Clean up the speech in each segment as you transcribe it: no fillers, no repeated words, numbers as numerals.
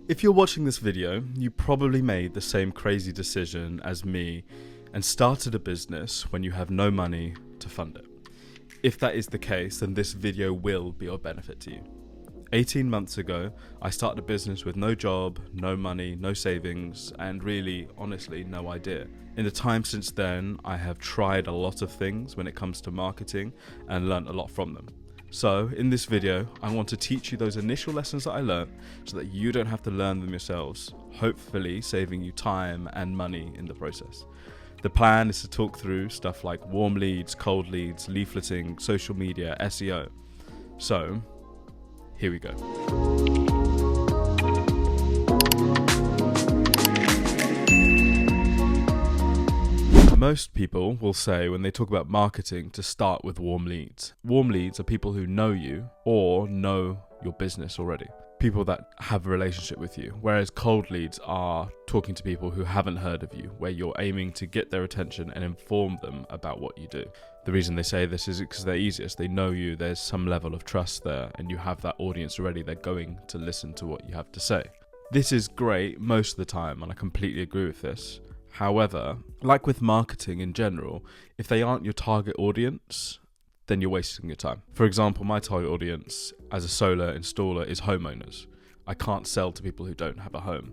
If you're watching this video, you probably made the same crazy decision as me and started a business when you have no money to fund it. If that is the case, then this video will be of benefit to you. 18 months ago, I started a business with no job, no money, no savings, and really, honestly, no idea. In the time since then, I have tried a lot of things when it comes to marketing and learned a lot from them. So in this video, I want to teach you those initial lessons that I learned so that you don't have to learn them yourselves, hopefully saving you time and money in the process. The plan is to talk through stuff like warm leads, cold leads, leafleting, social media, SEO. So here we go. Most people will say when they talk about marketing to start with warm leads. Warm leads are people who know you or know your business already. People that have a relationship with you. Whereas cold leads are talking to people who haven't heard of you, where you're aiming to get their attention and inform them about what you do. The reason they say this is because they're easiest. They know you, there's some level of trust there, and you have that audience already. They're going to listen to what you have to say. This is great most of the time, and I completely agree with this. However, like with marketing in general, if they aren't your target audience, then you're wasting your time. For example, my target audience as a solar installer is homeowners. I can't sell to people who don't have a home.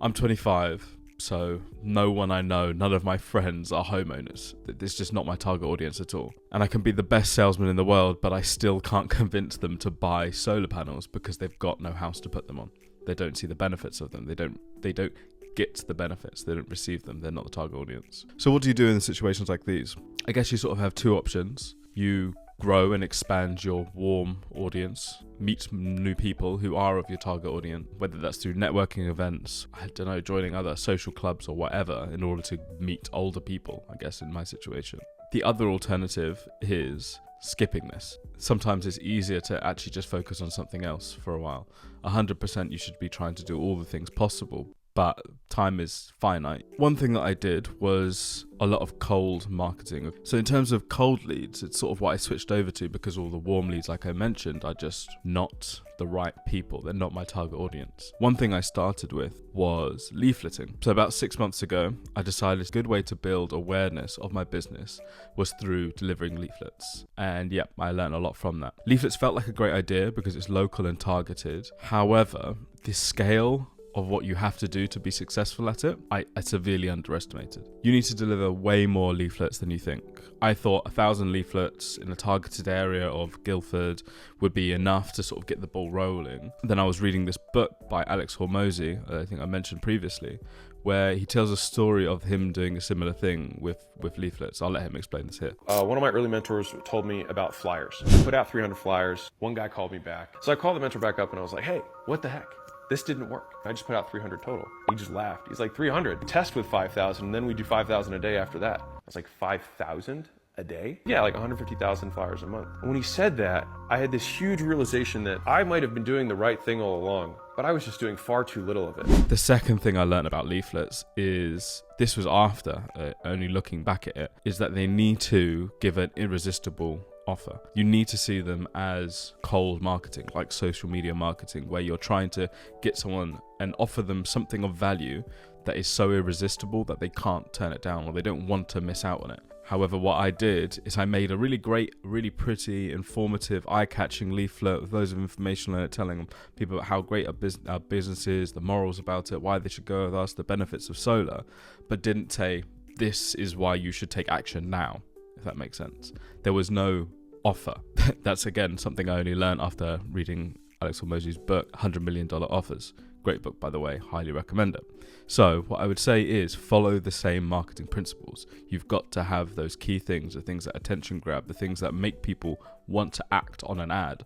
I'm 25, so no one I know, none of my friends are homeowners. It's just not my target audience at all. And I can be the best salesman in the world, but I still can't convince them to buy solar panels because they've got no house to put them on. They don't see the benefits of them. They don't get the benefits. They don't receive them. They're not the target audience. So what do you do in situations like these? I guess you sort of have two options. You grow and expand your warm audience, meet new people who are of your target audience, whether that's through networking events, I don't know, joining other social clubs or whatever, in order to meet older people, I guess, in my situation. The other alternative is skipping this. Sometimes it's easier to actually just focus on something else for a while. 100% you should be trying to do all the things possible, but time is finite. One thing that I did was a lot of cold marketing. So in terms of cold leads, it's sort of what I switched over to because all the warm leads, like I mentioned, are just not the right people. They're not my target audience. One thing I started with was leafleting. So about 6 months ago, I decided a good way to build awareness of my business was through delivering leaflets. And yeah, I learned a lot from that. Leaflets felt like a great idea because it's local and targeted. However, the scale of what you have to do to be successful at it, I severely underestimated. You need to deliver way more leaflets than you think. I thought 1,000 leaflets in a targeted area of Guildford would be enough to sort of get the ball rolling. Then I was reading this book by Alex Hormozy, I think I mentioned previously, where he tells a story of him doing a similar thing with leaflets. I'll let him explain this here. One of my early mentors told me about flyers. Put out 300 flyers. One guy called me back. So I called the mentor back up and I was like, hey, what the heck? This didn't work. I just put out 300 total. He just laughed. He's like, 300. Test with 5,000, and then we do 5,000 a day after that. I was like, 5,000 a day? Yeah, like 150,000 flyers a month. And when he said that, I had this huge realization that I might have been doing the right thing all along, but I was just doing far too little of it. The second thing I learned about leaflets is, this was after, only looking back at it, is that they need to give an irresistible offer. You need to see them as cold marketing, like social media marketing, where you're trying to get someone and offer them something of value that is so irresistible that they can't turn it down or they don't want to miss out on it. However, what I did is I made a really great, really pretty, informative, eye-catching leaflet with loads of information on it, telling people about how great our business is, the morals about it, why they should go with us, the benefits of solar, but didn't say, this is why you should take action now, if that makes sense. There was no offer. That's again something I only learned after reading Alex Hormozy's book, $100 Million Offers. Great book, by the way, highly recommend it. So what I would say is follow the same marketing principles. You've got to have those key things, the things that attention grab, the things that make people want to act on an ad.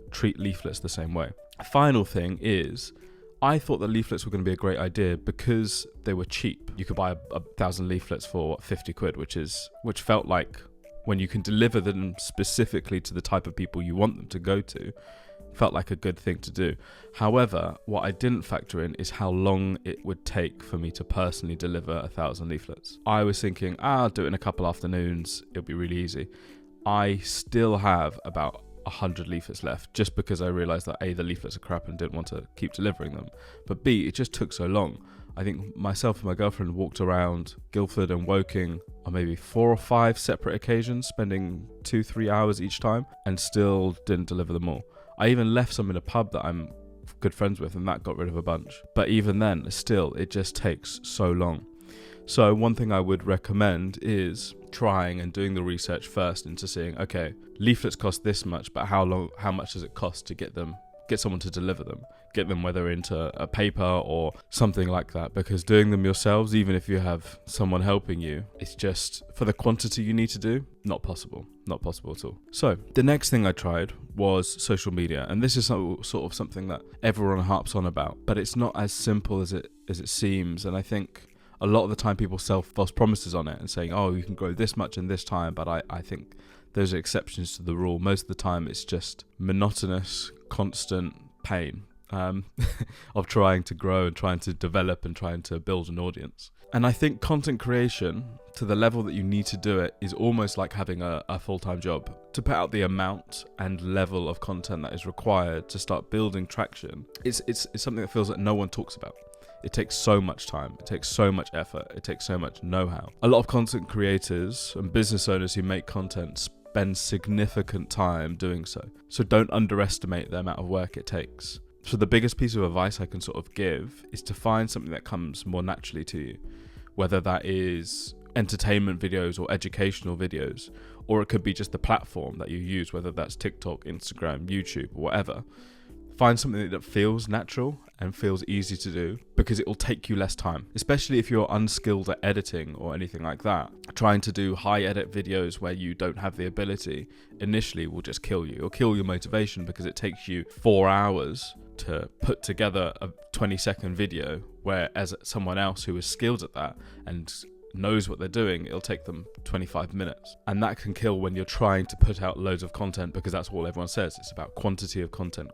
Treat leaflets the same way. Final thing is, I thought that leaflets were going to be a great idea because they were cheap. You could buy 1,000 leaflets for 50 quid, which felt like, when you can deliver them specifically to the type of people you want them to go to, felt like a good thing to do. However, what I didn't factor in is how long it would take for me to personally deliver 1,000 leaflets. I was thinking, I'll do it in a couple afternoons, it'll be really easy. I still have about 100 leaflets left, just because I realized that A, the leaflets are crap and didn't want to keep delivering them, but B, it just took so long. I think myself and my girlfriend walked around Guildford and Woking on maybe 4 or 5 separate occasions, spending 2-3 hours each time, and still didn't deliver them all. I even left some in a pub that I'm good friends with, and that got rid of a bunch. But even then, still, it just takes so long. So one thing I would recommend is trying and doing the research first into seeing, okay, leaflets cost this much, but how much does it cost to get someone to deliver them, get them whether into a paper or something like that, because doing them yourselves, even if you have someone helping you, it's just, for the quantity you need to do, not possible at all. So the next thing I tried was social media, and this is sort of something that everyone harps on about, but it's not as simple as it seems. And I think a lot of the time people sell false promises on it and saying, oh, you can grow this much in this time, but I think those are exceptions to the rule. Most of the time it's just monotonous, constant pain of trying to grow and trying to develop and trying to build an audience. And I think content creation, to the level that you need to do it, is almost like having a full-time job. To put out the amount and level of content that is required to start building traction, it's something that feels like no one talks about. It takes so much time, it takes so much effort, it takes so much know-how. A lot of content creators and business owners who make content spend significant time doing so. So don't underestimate the amount of work it takes. So the biggest piece of advice I can sort of give is to find something that comes more naturally to you, whether that is entertainment videos or educational videos, or it could be just the platform that you use, whether that's TikTok, Instagram, YouTube, or whatever. Find something that feels natural and feels easy to do, because it will take you less time, especially if you're unskilled at editing or anything like that. Trying to do high edit videos where you don't have the ability initially will just kill you. It'll kill your motivation, because it takes you 4 hours to put together a 20-second video, whereas someone else who is skilled at that and knows what they're doing, it'll take them 25 minutes. And that can kill when you're trying to put out loads of content, because that's all everyone says. It's about quantity of content.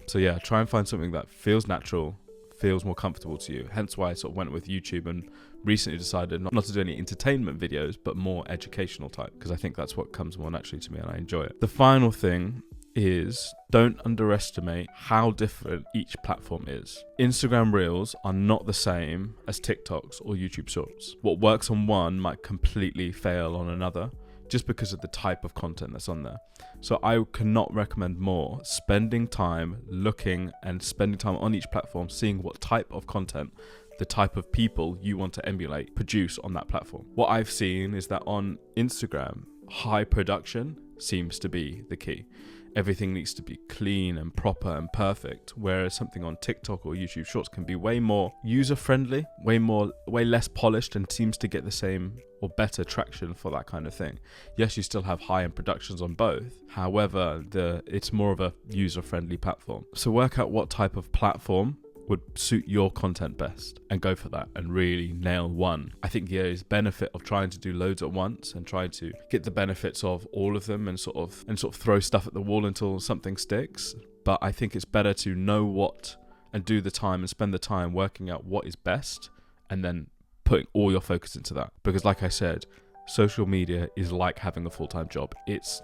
So yeah, try and find something that feels natural, feels more comfortable to you. Hence why I sort of went with YouTube and recently decided not to do any entertainment videos, but more educational type, because I think that's what comes more naturally to me and I enjoy it. The final thing is, don't underestimate how different each platform is. Instagram Reels are not the same as TikToks or YouTube Shorts. What works on one might completely fail on another, just because of the type of content that's on there. So I cannot recommend more spending time looking and spending time on each platform, seeing what type of content, the type of people you want to emulate, produce on that platform. What I've seen is that on Instagram, high production seems to be the key. Everything needs to be clean and proper and perfect, whereas something on TikTok or YouTube Shorts can be way more user-friendly, way less polished, and seems to get the same or better traction for that kind of thing. Yes, you still have high-end productions on both. However, it's more of a user-friendly platform. So work out what type of platform would suit your content best and go for that and really nail one. I think there is benefit of trying to do loads at once and trying to get the benefits of all of them and sort of throw stuff at the wall until something sticks. But I think it's better to know what and do the time and spend the time working out what is best and then putting all your focus into that. Because like I said, social media is like having a full-time job. It's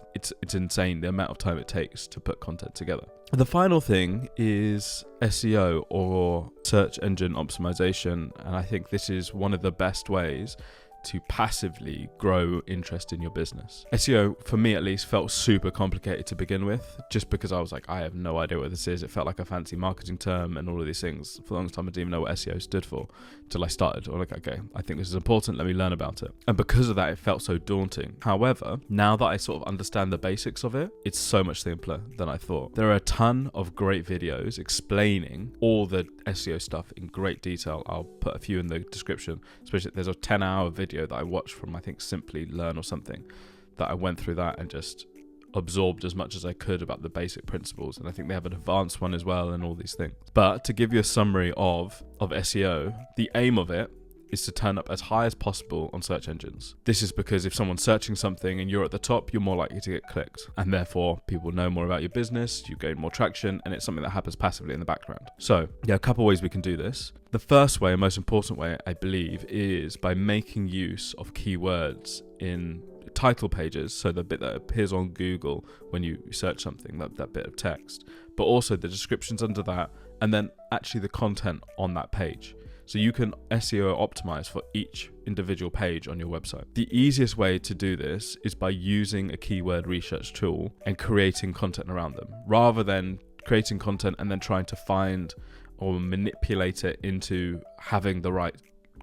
insane the amount of time it takes to put content together. The final thing is SEO, or search engine optimization, and I think this is one of the best ways to passively grow interest in your business. SEO, for me at least, felt super complicated to begin with, just because I was like, I have no idea what this is. It felt like a fancy marketing term and all of these things. For the longest time, I didn't even know what SEO stood for until I started. Or like, okay, I think this is important, let me learn about it. And because of that, it felt so daunting. However, now that I sort of understand the basics of it, it's so much simpler than I thought. There are a ton of great videos explaining all the SEO stuff in great detail. I'll put a few in the description, especially there's a 10-hour video that I watched from, I think, SimpliLearn or something, that I went through that and just absorbed as much as I could about the basic principles. And I think they have an advanced one as well and all these things. But to give you a summary of SEO, the aim of it is to turn up as high as possible on search engines. This is because if someone's searching something and you're at the top, you're more likely to get clicked, and therefore people know more about your business, you gain more traction, and it's something that happens passively in the background. So yeah, a couple of ways we can do this. The first way and most important way, I believe, is by making use of keywords in title pages, so the bit that appears on Google when you search something, that bit of text, but also the descriptions under that, and then actually the content on that page. So you can SEO optimize for each individual page on your website. The easiest way to do this is by using a keyword research tool and creating content around them, rather than creating content and then trying to find or manipulate it into having the right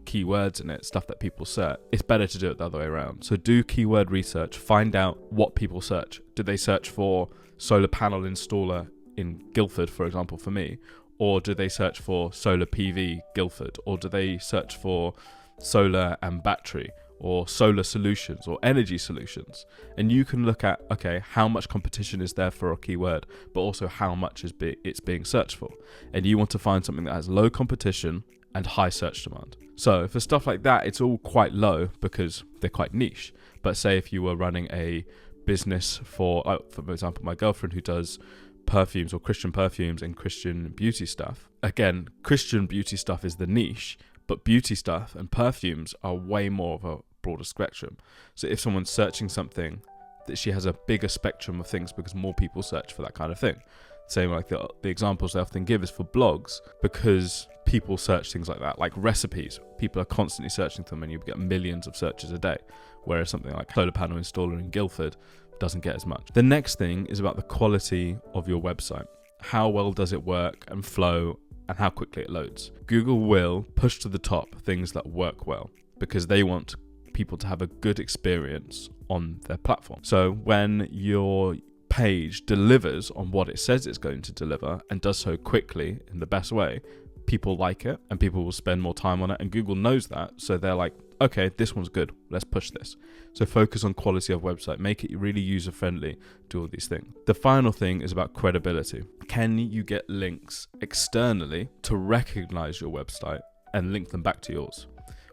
keywords in it, stuff that people search. It's better to do it the other way around. So do keyword research, find out what people search. Do they search for solar panel installer in Guildford, for example, for me? Or do they search for solar PV Guildford? Or do they search for solar and battery, or solar solutions, or energy solutions? And you can look at, okay, how much competition is there for a keyword, but also how much it's being searched for. And you want to find something that has low competition and high search demand. So for stuff like that, it's all quite low because they're quite niche. But say if you were running a business for example, my girlfriend who does perfumes or Christian perfumes and Christian beauty stuff. Again, Christian beauty stuff is the niche, but beauty stuff and perfumes are way more of a broader spectrum. So if someone's searching something, that she has a bigger spectrum of things because more people search for that kind of thing. Same like the examples I often give is for blogs, because people search things like that, like recipes. People are constantly searching them and you get millions of searches a day, whereas something like solar panel installer in Guildford doesn't get as much. The next thing is about the quality of your website. How well does it work and flow, and how quickly it loads? Google will push to the top things that work well because they want people to have a good experience on their platform. So when your page delivers on what it says it's going to deliver and does so quickly in the best way, people like it and people will spend more time on it, and Google knows that, so they're like, okay, this one's good, let's push this. So focus on quality of website, make it really user friendly, do all these things. The final thing is about credibility. Can you get links externally to recognize your website and link them back to yours?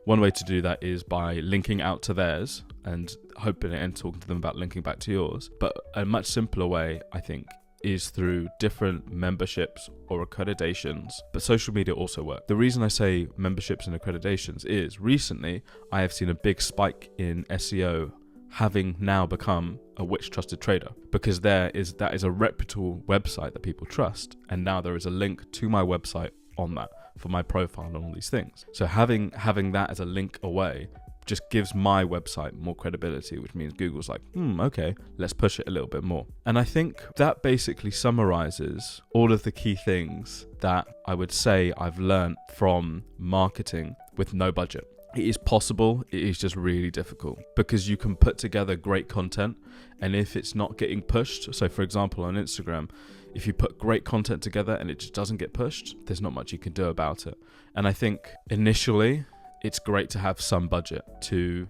One way to do that is by linking out to theirs and hoping and talking to them about linking back to yours. But a much simpler way, I think, is through different memberships or accreditations, but social media also work. The reason I say memberships and accreditations is recently I have seen a big spike in SEO having now become a Which Trusted Trader, because that is a reputable website that people trust, and now there is a link to my website on that for my profile and all these things. So having that as a link away just gives my website more credibility, which means Google's like, okay, let's push it a little bit more. And I think that basically summarizes all of the key things that I would say I've learned from marketing with no budget. It is possible, it is just really difficult, because you can put together great content, and if it's not getting pushed, so for example on Instagram, if you put great content together and it just doesn't get pushed, there's not much you can do about it. And I think initially it's great to have some budget to,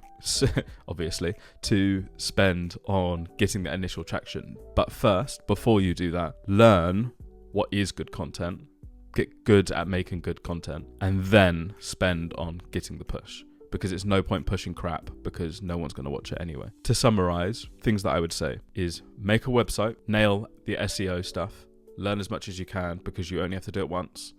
obviously, to spend on getting that initial traction. But first, before you do that, learn what is good content, get good at making good content, and then spend on getting the push. Because it's no point pushing crap because no one's going to watch it anyway. To summarize, things that I would say is make a website, nail the SEO stuff, learn as much as you can because you only have to do it once.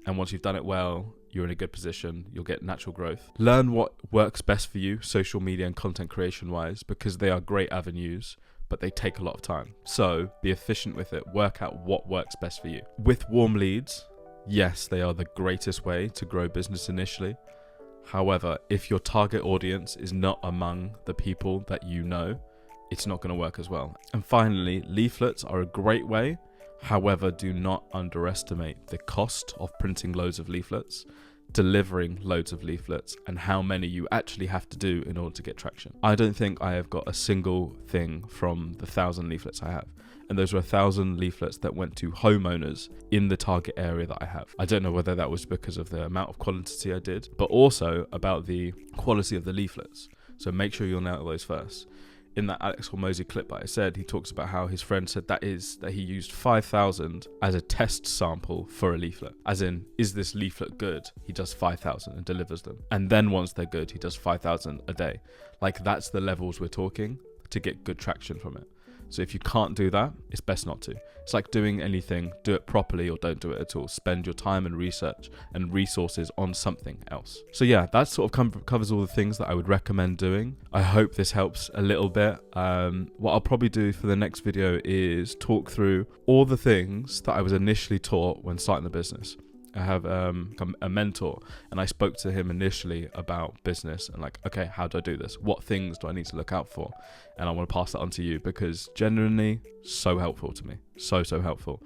And once you've done it well, you're in a good position, you'll get natural growth. Learn what works best for you, social media and content creation wise, because they are great avenues, but they take a lot of time. So be efficient with it, work out what works best for you. With warm leads, yes, they are the greatest way to grow business initially. However, if your target audience is not among the people that you know, it's not going to work as well. And finally, leaflets are a great way. However, do not underestimate the cost of printing loads of leaflets, delivering loads of leaflets, and how many you actually have to do in order to get traction. I don't think I have got a single thing from the 1,000 leaflets I have. And those were 1,000 leaflets that went to homeowners in the target area that I have. I don't know whether that was because of the amount of quantity I did, but also about the quality of the leaflets. So make sure you'll nail those first. In that Alex Hormozy clip that I said, he talks about how his friend said that he used 5,000 as a test sample for a leaflet. As in, is this leaflet good? He does 5,000 and delivers them. And then once they're good, he does 5,000 a day. Like, that's the levels we're talking to get good traction from it. So if you can't do that, it's best not to. It's like doing anything, do it properly or don't do it at all. Spend your time and research and resources on something else. So yeah, that sort of covers all the things that I would recommend doing. I hope this helps a little bit. What I'll probably do for the next video is talk through all the things that I was initially taught when starting the business. I have a mentor, and I spoke to him initially about business and like, okay, how do I do this? What things do I need to look out for? And I want to pass that on to you because genuinely so helpful to me. So helpful.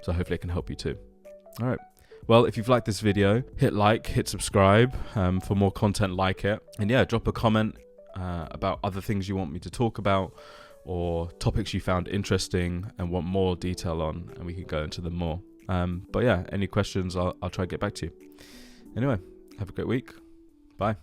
So hopefully it can help you too. All right. Well, if you've liked this video, hit like, hit subscribe for more content like it. And yeah, drop a comment about other things you want me to talk about or topics you found interesting and want more detail on, and we can go into them more. But yeah, any questions, I'll try to get back to you. Anyway, have a great week. Bye.